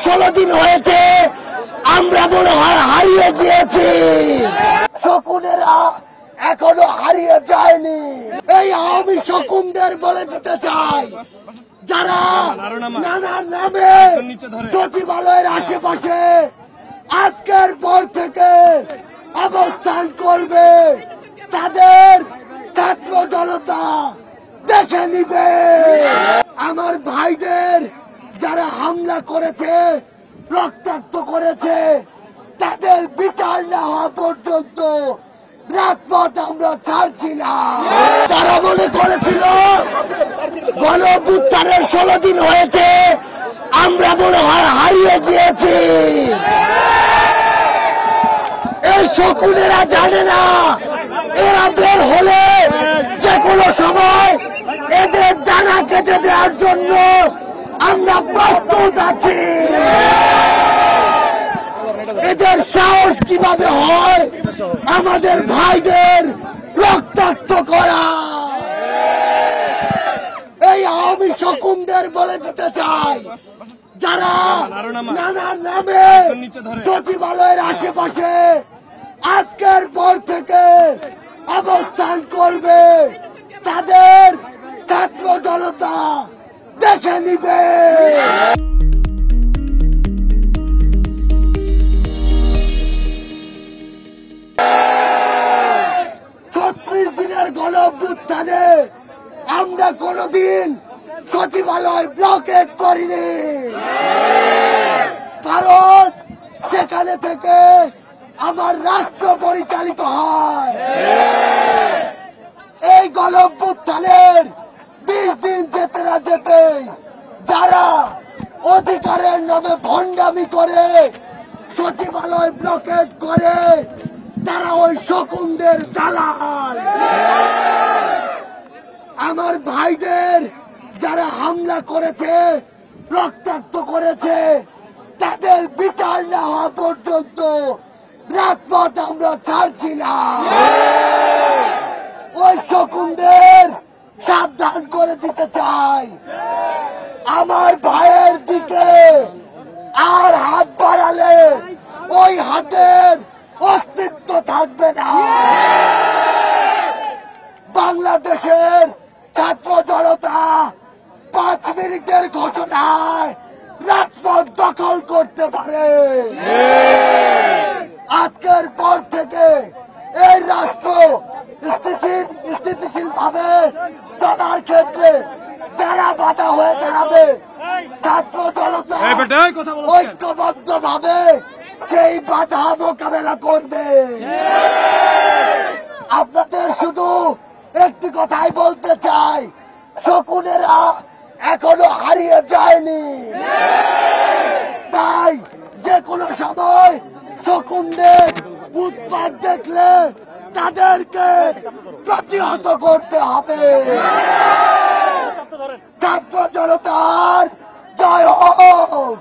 16 দিন হয়েছে আমরা মনে হয় হারিয়ে গিয়েছি, শকুনেরা এখনো হারিয়ে যায়নি। এই আওয়ামী শকুনদের বলে দিতে চাই, যারা নানা নামে সচিবালয়ের আশেপাশে আজকের পর থেকে অবস্থান করবে, তাদের ছাত্র জনতা দেখে নিবে। আমার ভাইদের যারা হামলা করেছে, রক্তাক্ত করেছে, তাদের বিচার না হওয়া পর্যন্ত রাজপথ আমরা ছাড়ছি না। তারা মনে করেছিল গণ অভ্যুত্থানের 16 দিন হয়েছে আমরা মনে হয় হারিয়ে গিয়েছি। এই শকুনেরা জানে না এরা বের হলে যে কোনো সময় এদের ডানা কেটে দেওয়ার জন্য আমরা প্রস্তুত আছি। এদের সাহস কিভাবে হয় আমাদের ভাইদের রক্তাক্ত করা। এই আওয়ামী শকুনদের বলে দিতে চাই, যারা নানা নামে সচিবালয়ের আশেপাশে আজকের পর থেকে অবস্থান করবে, তাদের ছাত্র জনতা দেখে নিবে। 36 দিনের গণ অভ্যুত্থানে আমরা কোনদিন সচিবালয় ব্লকেট করিনি, কারণ সেখানে থেকে আমার রাষ্ট্র পরিচালিত হয়। এই গণ অভ্যুত্থানের 20 দিন যেতে না যেতেই যারা অধিকারের নামে ভণ্ডামি করে সচিবালয় ব্লকেট করে, তারা ওই শকুনদের দালাল। আমার ভাইদের যারা হামলা করেছে, রক্তাক্ত করেছে, তাদের বিচার না হওয়া পর্যন্ত রাজপথ আমরা ছাড়ছি না। ওই শকুনদের সাবধান করে দিতে চাই, আমার ভাইয়ের দিকে আর হাত বাড়ালে ওই হাতের অস্তিত্ব থাকবে না। বাংলাদেশের ছাত্র জনতা 5 মিনিটের ঘোষণায় রাজপথ দখল করতে পারে। আজকের পর থেকে এই রাষ্ট্র স্থিতিশীল ভাবে চলার ক্ষেত্রে যারা বাধা হয়ে দাঁড়াবে, ছাত্র জনতা ঐক্যবদ্ধ ভাবে সেই বাধা মোকাবেলা করবে। আপনাদের শুধু একটি কথাই বলতে চাই, শকুনেরা এখনো হারিয়ে যায়নি। তাই যে কোনো সময় শকুনদের উৎপাত দেখলে তাদেরকে প্রতিহত করতে হবে। ছাত্র জনতার জয় হোক।